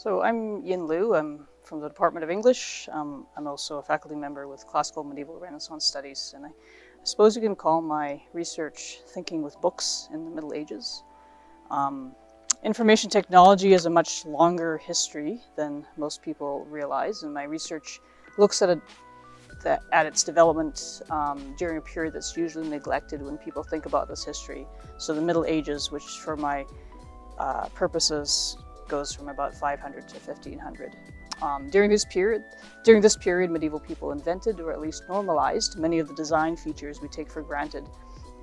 So I'm Yin Liu. I'm from the Department of English. I'm also a faculty member with Classical Medieval Renaissance Studies, and I suppose you can call my research thinking with books in the Middle Ages. Information technology has a much longer history than most people realize, and my research looks at its development during a period that's usually neglected when people think about this history. So the Middle Ages, which for my purposes goes from about 500 to 1500. During this period, medieval people invented, or at least normalized, many of the design features we take for granted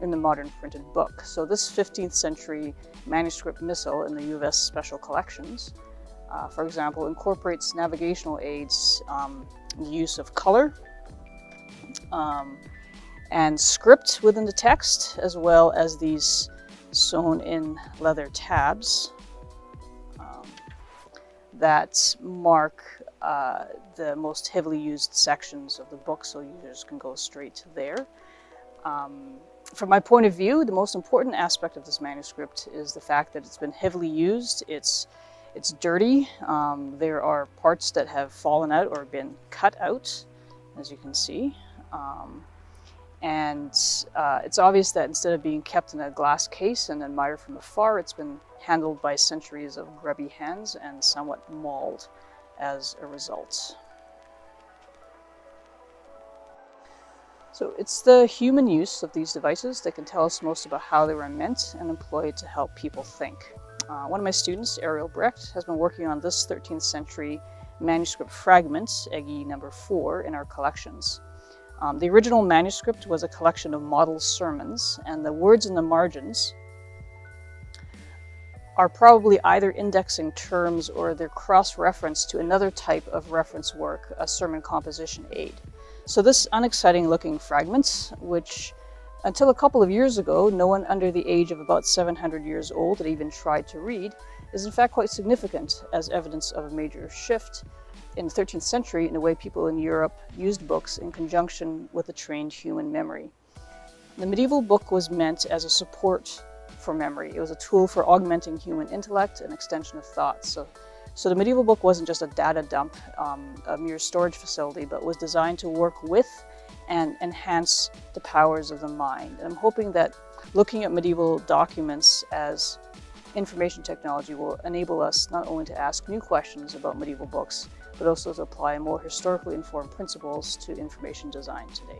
in the modern printed book. So this 15th century manuscript missal in the U of S Special Collections, for example, incorporates navigational aids, the use of color, and script within the text, as well as these sewn in leather tabs that mark the most heavily used sections of the book, so users can go straight to there. From my point of view, the most important aspect of this manuscript is the fact that it's been heavily used. It's dirty. There are parts that have fallen out or been cut out, as you can see. It's obvious that instead of being kept in a glass case and admired from afar, it's been handled by centuries of grubby hands and somewhat mauled as a result. So it's the human use of these devices that can tell us most about how they were meant and employed to help people think. One of my students, Ariel Brecht, has been working on this 13th century manuscript fragment, Eggy number 4, in our collections. The original manuscript was a collection of model sermons, and the words in the margins are probably either indexing terms or they're cross-referenced to another type of reference work, a sermon composition aid. So this unexciting looking fragment, which until a couple of years ago, no one under the age of about 700 years old had even tried to read, is in fact quite significant as evidence of a major shift in the 13th century in the way people in Europe used books in conjunction with a trained human memory. The medieval book was meant as a support for memory. It was a tool for augmenting human intellect and extension of thought. So the medieval book wasn't just a data dump, a mere storage facility, but was designed to work with and enhance the powers of the mind. And I'm hoping that looking at medieval documents as information technology will enable us not only to ask new questions about medieval books, but also to apply more historically informed principles to information design today.